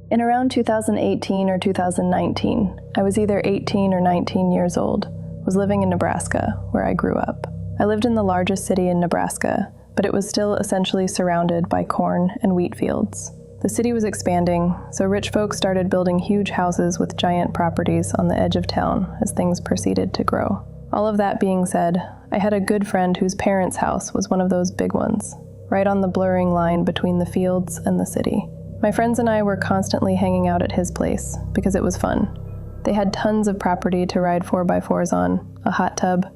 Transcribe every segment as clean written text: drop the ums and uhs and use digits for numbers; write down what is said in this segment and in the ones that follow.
In around 2018 or 2019, I was either 18 or 19 years old, was living in Nebraska, where I grew up. I lived in the largest city in Nebraska, but it was still essentially surrounded by corn and wheat fields. The city was expanding, so rich folks started building huge houses with giant properties on the edge of town as things proceeded to grow. All of that being said, I had a good friend whose parents' house was one of those big ones, right on the blurring line between the fields and the city. My friends and I were constantly hanging out at his place because it was fun. They had tons of property to ride 4x4s on, a hot tub,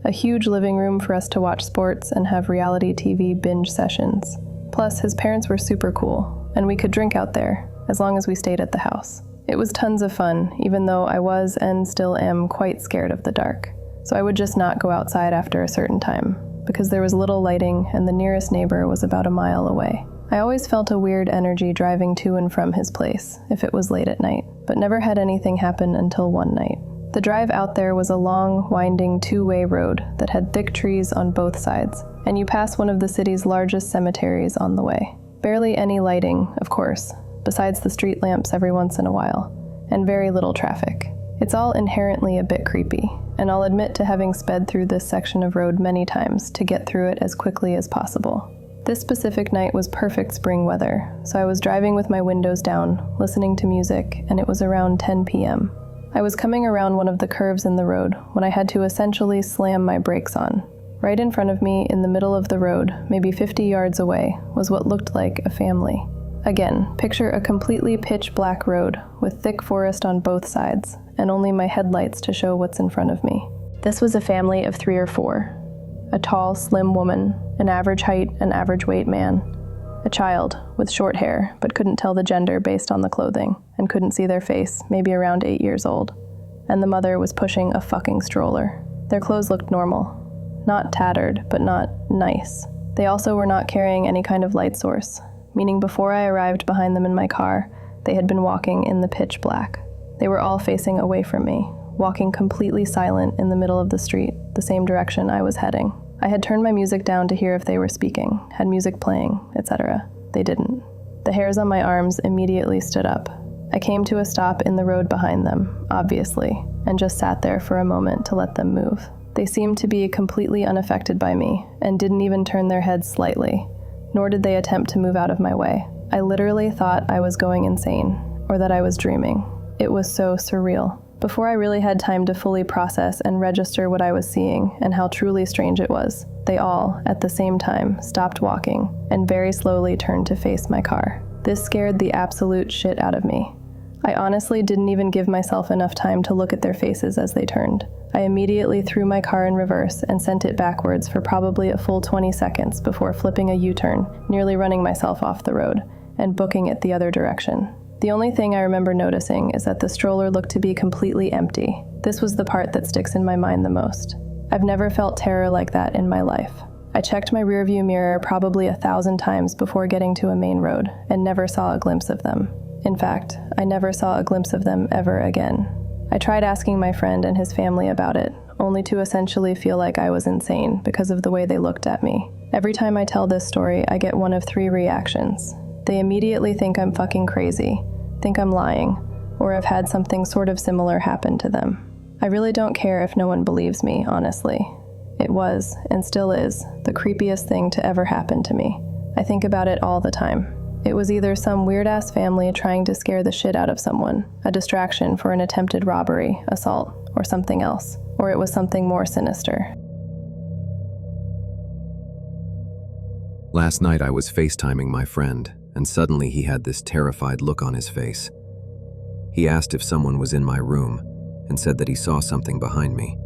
a huge living room for us to watch sports and have reality TV binge sessions. Plus, his parents were super cool, and we could drink out there, as long as we stayed at the house. It was tons of fun, even though I was and still am quite scared of the dark. So I would just not go outside after a certain time, because there was little lighting and the nearest neighbor was about a mile away. I always felt a weird energy driving to and from his place, if it was late at night, but never had anything happen until one night. The drive out there was a long, winding two-way road that had thick trees on both sides, and you pass one of the city's largest cemeteries on the way. Barely any lighting, of course, besides the street lamps every once in a while, and very little traffic. It's all inherently a bit creepy, and I'll admit to having sped through this section of road many times to get through it as quickly as possible. This specific night was perfect spring weather, so I was driving with my windows down, listening to music, and it was around 10 p.m. I was coming around one of the curves in the road when I had to essentially slam my brakes on. Right in front of me, in the middle of the road, maybe 50 yards away, was what looked like a family. Again, picture a completely pitch black road with thick forest on both sides, and only my headlights to show what's in front of me. This was a family of 3 or 4. A tall, slim woman, an average height and average weight man, a child with short hair but couldn't tell the gender based on the clothing and couldn't see their face, maybe around 8 years old, and the mother was pushing a fucking stroller. Their clothes looked normal, not tattered but not nice. They also were not carrying any kind of light source, meaning before I arrived behind them in my car, they had been walking in the pitch black. They were all facing away from me, walking completely silent in the middle of the street, the same direction I was heading. I had turned my music down to hear if they were speaking, had music playing, etc. They didn't. The hairs on my arms immediately stood up. I came to a stop in the road behind them, obviously, and just sat there for a moment to let them move. They seemed to be completely unaffected by me, and didn't even turn their heads slightly, nor did they attempt to move out of my way. I literally thought I was going insane, or that I was dreaming. It was so surreal. Before I really had time to fully process and register what I was seeing and how truly strange it was, they all, at the same time, stopped walking and very slowly turned to face my car. This scared the absolute shit out of me. I honestly didn't even give myself enough time to look at their faces as they turned. I immediately threw my car in reverse and sent it backwards for probably a full 20 seconds before flipping a U-turn, nearly running myself off the road, and booking it the other direction. The only thing I remember noticing is that the stroller looked to be completely empty. This was the part that sticks in my mind the most. I've never felt terror like that in my life. I checked my rearview mirror probably 1,000 times before getting to a main road and never saw a glimpse of them. In fact, I never saw a glimpse of them ever again. I tried asking my friend and his family about it, only to essentially feel like I was insane because of the way they looked at me. Every time I tell this story, I get one of 3 reactions. They immediately think I'm fucking crazy, think I'm lying, or have had something sort of similar happen to them. I really don't care if no one believes me, honestly. It was, and still is, the creepiest thing to ever happen to me. I think about it all the time. It was either some weird-ass family trying to scare the shit out of someone, a distraction for an attempted robbery, assault, or something else, or it was something more sinister. Last night I was FaceTiming my friend, and suddenly he had this terrified look on his face. He asked if someone was in my room, and said that he saw something behind me.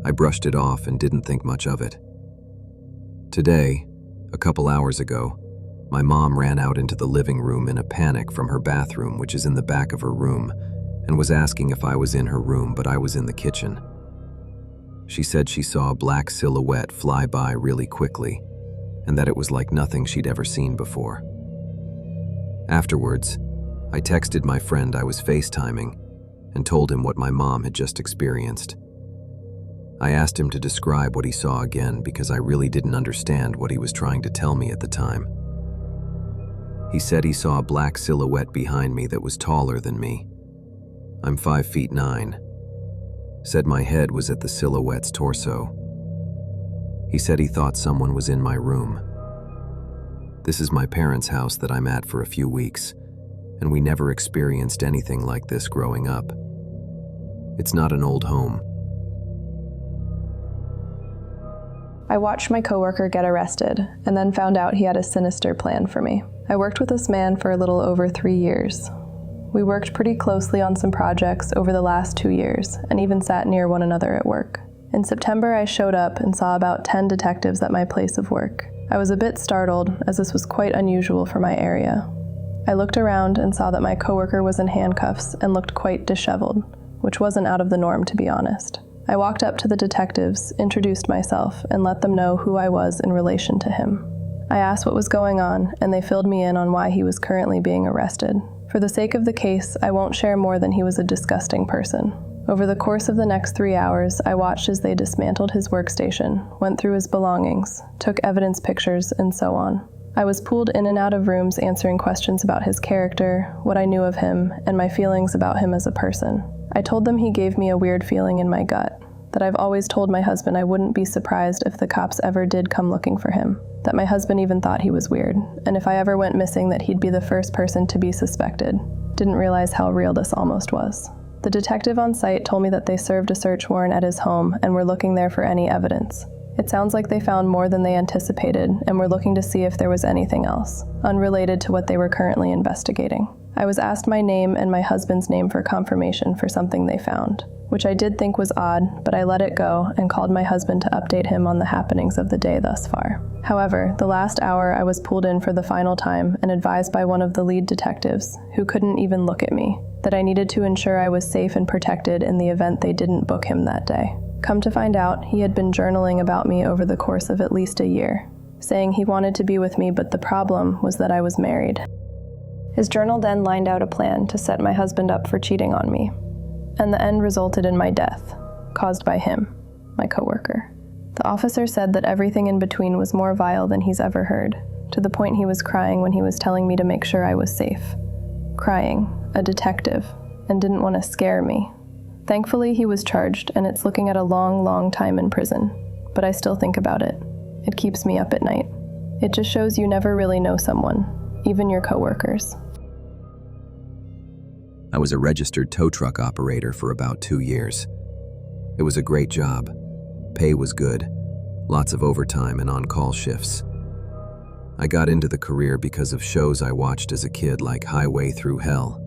I brushed it off and didn't think much of it. Today, a couple hours ago, my mom ran out into the living room in a panic from her bathroom, which is in the back of her room, and was asking if I was in her room, but I was in the kitchen. She said she saw a black silhouette fly by really quickly, and that it was like nothing she'd ever seen before. Afterwards, I texted my friend I was FaceTiming and told him what my mom had just experienced. I asked him to describe what he saw again because I really didn't understand what he was trying to tell me at the time. He said he saw a black silhouette behind me that was taller than me. I'm 5'9". Said my head was at the silhouette's torso. He said he thought someone was in my room. This is my parents' house that I'm at for a few weeks, and we never experienced anything like this growing up. It's not an old home. I watched my coworker get arrested and then found out he had a sinister plan for me. I worked with this man for a little over 3 years. We worked pretty closely on some projects over the last 2 years and even sat near one another at work. In September, I showed up and saw about 10 detectives at my place of work. I was a bit startled, as this was quite unusual for my area. I looked around and saw that my coworker was in handcuffs and looked quite disheveled, which wasn't out of the norm, to be honest. I walked up to the detectives, introduced myself, and let them know who I was in relation to him. I asked what was going on, and they filled me in on why he was currently being arrested. For the sake of the case, I won't share more than he was a disgusting person. Over the course of the next 3 hours, I watched as they dismantled his workstation, went through his belongings, took evidence pictures, and so on. I was pulled in and out of rooms answering questions about his character, what I knew of him, and my feelings about him as a person. I told them he gave me a weird feeling in my gut, that I've always told my husband I wouldn't be surprised if the cops ever did come looking for him, that my husband even thought he was weird, and if I ever went missing that he'd be the first person to be suspected. Didn't realize how real this almost was. The detective on site told me that they served a search warrant at his home and were looking there for any evidence. It sounds like they found more than they anticipated and were looking to see if there was anything else, unrelated to what they were currently investigating. I was asked my name and my husband's name for confirmation for something they found, which I did think was odd, but I let it go and called my husband to update him on the happenings of the day thus far. However, the last hour I was pulled in for the final time and advised by one of the lead detectives, who couldn't even look at me, that I needed to ensure I was safe and protected in the event they didn't book him that day. Come to find out, he had been journaling about me over the course of at least a year, saying he wanted to be with me, but the problem was that I was married. His journal then lined out a plan to set my husband up for cheating on me, and the end resulted in my death, caused by him, my coworker. The officer said that everything in between was more vile than he's ever heard, to the point he was crying when he was telling me to make sure I was safe. Crying, a detective, and didn't want to scare me. Thankfully, he was charged, and it's looking at a long, long time in prison, but I still think about it. It keeps me up at night. It just shows you never really know someone, even your coworkers. I was a registered tow truck operator for about 2 years. It was a great job. Pay was good, lots of overtime and on-call shifts. I got into the career because of shows I watched as a kid like Highway Through Hell.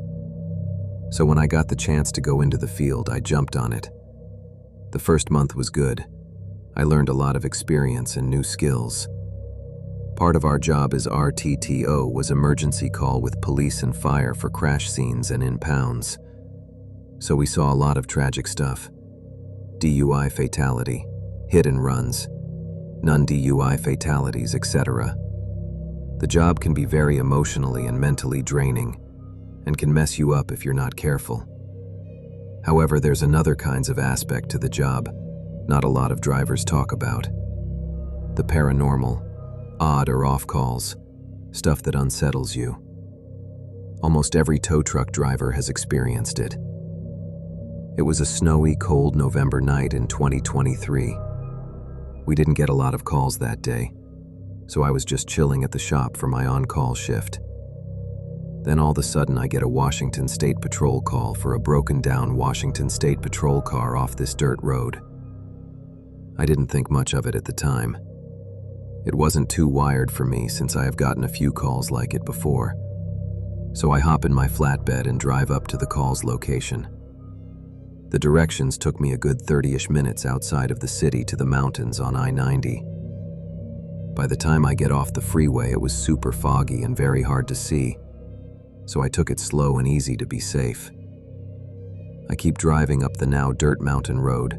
So when I got the chance to go into the field, I jumped on it. The first month was good. I learned a lot of experience and new skills. Part of our job as RTTO was emergency call with police and fire for crash scenes and impounds. So we saw a lot of tragic stuff. DUI fatality, hit and runs, non-DUI fatalities, etc. The job can be very emotionally and mentally draining and can mess you up if you're not careful. However, there's another kinds of aspect to the job not a lot of drivers talk about. The paranormal, odd or off calls, stuff that unsettles you. Almost every tow truck driver has experienced it. It was a snowy, cold November night in 2023. We didn't get a lot of calls that day, so I was just chilling at the shop for my on-call shift. Then all of a sudden I get a Washington State Patrol call for a broken down Washington State Patrol car off this dirt road. I didn't think much of it at the time. It wasn't too wired for me since I have gotten a few calls like it before. So I hop in my flatbed and drive up to the call's location. The directions took me a good 30-ish minutes outside of the city to the mountains on I-90. By the time I get off the freeway, it was super foggy and very hard to see, so I took it slow and easy to be safe. I keep driving up the now dirt mountain road,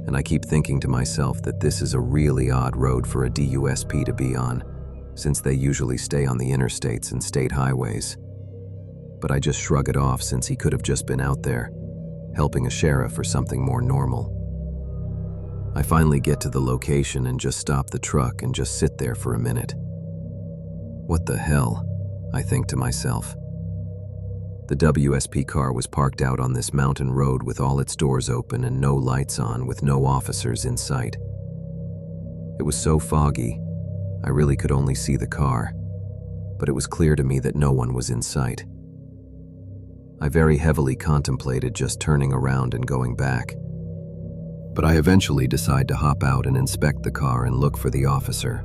and I keep thinking to myself that this is a really odd road for a DUSP to be on, since they usually stay on the interstates and state highways. But I just shrug it off since he could have just been out there, helping a sheriff or something more normal. I finally get to the location and just stop the truck and just sit there for a minute. What the hell? I think to myself. The WSP car was parked out on this mountain road with all its doors open and no lights on, with no officers in sight. It was so foggy, I really could only see the car, but it was clear to me that no one was in sight. I very heavily contemplated just turning around and going back, but I eventually decided to hop out and inspect the car and look for the officer.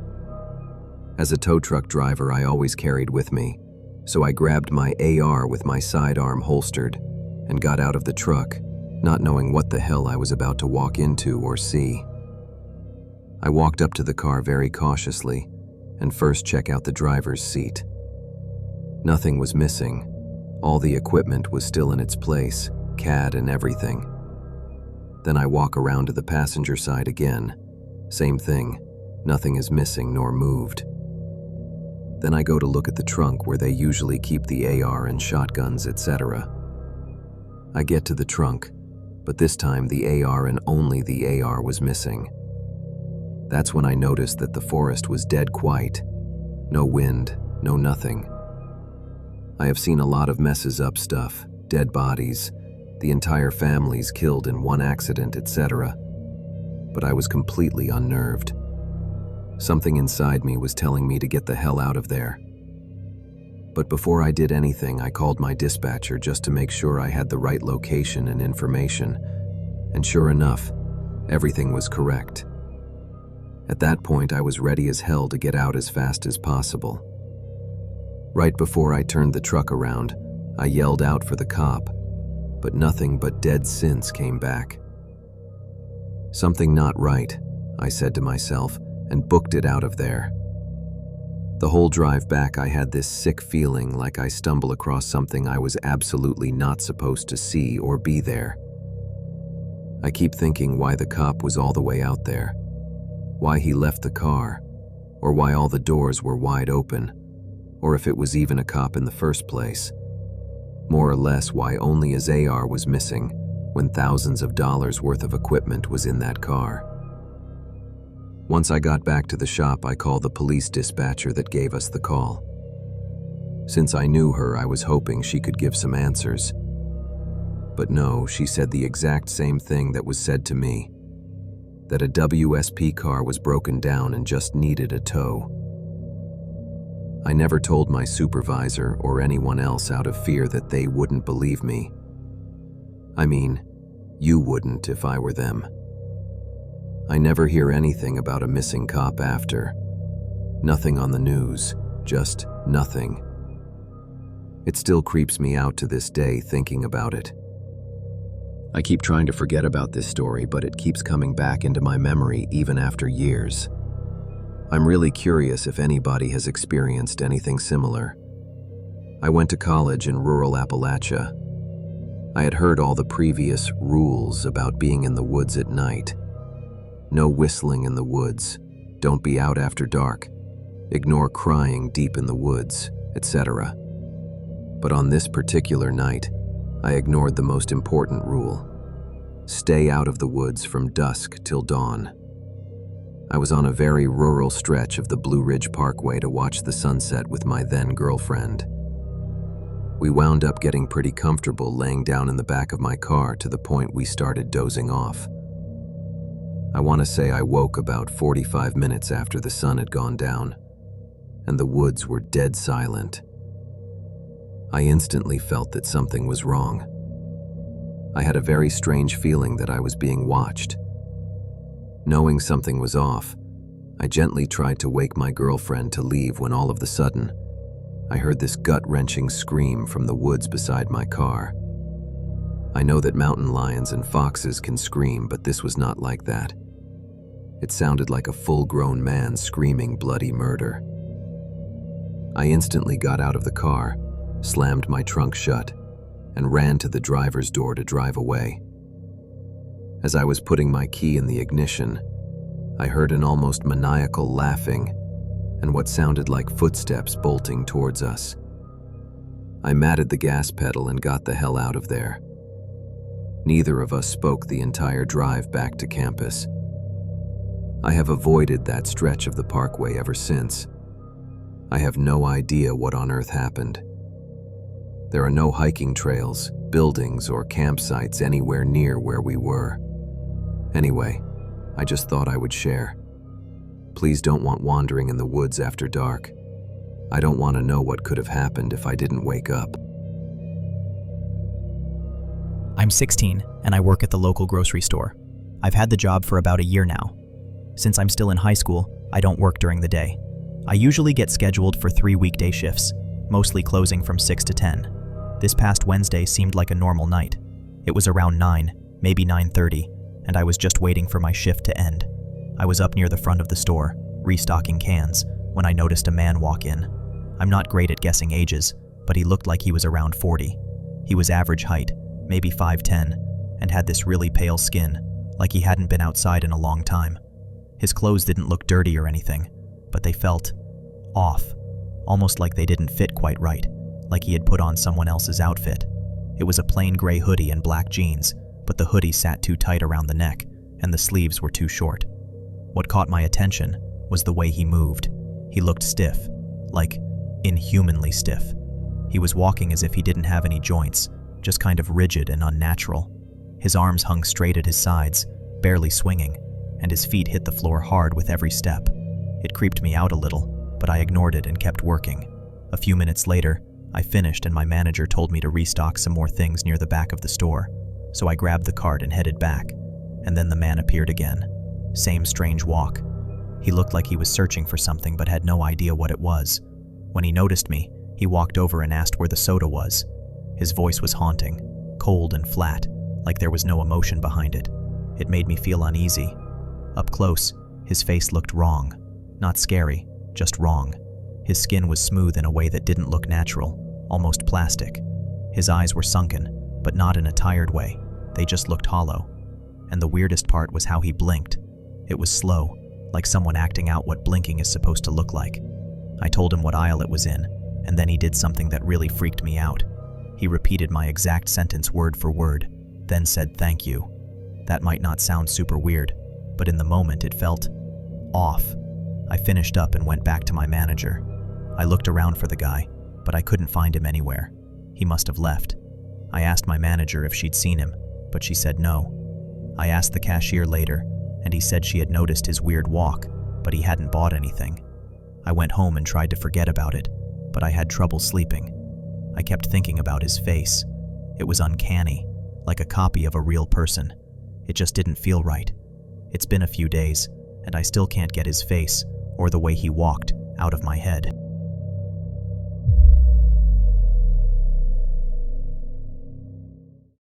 As a tow truck driver, I always carried with me, so I grabbed my AR with my sidearm holstered and got out of the truck, not knowing what the hell I was about to walk into or see. I walked up to the car very cautiously and first checked out the driver's seat. Nothing was missing. All the equipment was still in its place, CAD and everything. Then I walk around to the passenger side again. Same thing. Nothing is missing nor moved. Then I go to look at the trunk where they usually keep the AR and shotguns, etc. I get to the trunk, but this time the AR and only the AR was missing. That's when I noticed that the forest was dead quiet. No wind, no nothing. I have seen a lot of messes up stuff, dead bodies, the entire families killed in one accident, etc. But I was completely unnerved. Something inside me was telling me to get the hell out of there. But before I did anything, I called my dispatcher just to make sure I had the right location and information, and sure enough, everything was correct. At that point, I was ready as hell to get out as fast as possible. Right before I turned the truck around, I yelled out for the cop, but nothing but dead synths came back. Something not right, I said to myself, and booked it out of there. The whole drive back, I had this sick feeling like I stumbled across something I was absolutely not supposed to see or be there. I keep thinking why the cop was all the way out there, why he left the car, or why all the doors were wide open, or if it was even a cop in the first place. More or less why only his AR was missing when thousands of dollars worth of equipment was in that car. Once I got back to the shop, I called the police dispatcher that gave us the call. Since I knew her, I was hoping she could give some answers. But no, she said the exact same thing that was said to me, that a WSP car was broken down and just needed a tow. I never told my supervisor or anyone else out of fear that they wouldn't believe me. I mean, you wouldn't if I were them. I never hear anything about a missing cop after. Nothing on the news, just nothing. It still creeps me out to this day thinking about it. I keep trying to forget about this story, but it keeps coming back into my memory even after years. I'm really curious if anybody has experienced anything similar. I went to college in rural Appalachia. I had heard all the previous rules about being in the woods at night. No whistling in the woods, don't be out after dark, ignore crying deep in the woods, etc. But on this particular night, I ignored the most important rule. Stay out of the woods from dusk till dawn. I was on a very rural stretch of the Blue Ridge Parkway to watch the sunset with my then girlfriend. We wound up getting pretty comfortable laying down in the back of my car to the point we started dozing off. I want to say I woke about 45 minutes after the sun had gone down, and the woods were dead silent. I instantly felt that something was wrong. I had a very strange feeling that I was being watched. Knowing something was off, I gently tried to wake my girlfriend to leave when all of a sudden, I heard this gut-wrenching scream from the woods beside my car. I know that mountain lions and foxes can scream, but this was not like that. It sounded like a full-grown man screaming bloody murder. I instantly got out of the car, slammed my trunk shut, and ran to the driver's door to drive away. As I was putting my key in the ignition, I heard an almost maniacal laughing and what sounded like footsteps bolting towards us. I matted the gas pedal and got the hell out of there. Neither of us spoke the entire drive back to campus. I have avoided that stretch of the parkway ever since. I have no idea what on earth happened. There are no hiking trails, buildings, or campsites anywhere near where we were. Anyway, I just thought I would share. Please don't want wandering in the woods after dark. I don't want to know what could have happened if I didn't wake up. I'm 16 and I work at the local grocery store. I've had the job for about a year now. Since I'm still in high school, I don't work during the day. I usually get scheduled for 3 weekday shifts, mostly closing from 6 to 10. This past Wednesday seemed like a normal night. It was around 9, maybe 9:30, and I was just waiting for my shift to end. I was up near the front of the store, restocking cans, when I noticed a man walk in. I'm not great at guessing ages, but he looked like he was around 40. He was average height, maybe 5'10", and had this really pale skin, like he hadn't been outside in a long time. His clothes didn't look dirty or anything, but they felt off, almost like they didn't fit quite right, like he had put on someone else's outfit. It was a plain gray hoodie and black jeans, but the hoodie sat too tight around the neck, and the sleeves were too short. What caught my attention was the way he moved. He looked stiff, like inhumanly stiff. He was walking as if he didn't have any joints, just kind of rigid and unnatural. His arms hung straight at his sides, barely swinging, and his feet hit the floor hard with every step. It creeped me out a little, but I ignored it and kept working. A few minutes later, I finished and my manager told me to restock some more things near the back of the store, so I grabbed the cart and headed back, and then the man appeared again. Same strange walk. He looked like he was searching for something but had no idea what it was. When he noticed me, he walked over and asked where the soda was. His voice was haunting, cold and flat, like there was no emotion behind it. It made me feel uneasy. Up close, his face looked wrong. Not scary, just wrong. His skin was smooth in a way that didn't look natural, almost plastic. His eyes were sunken, but not in a tired way. They just looked hollow. And the weirdest part was how he blinked. It was slow, like someone acting out what blinking is supposed to look like. I told him what aisle it was in, and then he did something that really freaked me out. He repeated my exact sentence word for word, then said thank you. That might not sound super weird, but in the moment it felt off. I finished up and went back to my manager. I looked around for the guy, but I couldn't find him anywhere. He must have left. I asked my manager if she'd seen him, but she said no. I asked the cashier later, and he said she had noticed his weird walk, but he hadn't bought anything. I went home and tried to forget about it, but I had trouble sleeping. I kept thinking about his face. It was uncanny, like a copy of a real person. It just didn't feel right. It's been a few days, and I still can't get his face, or the way he walked, out of my head.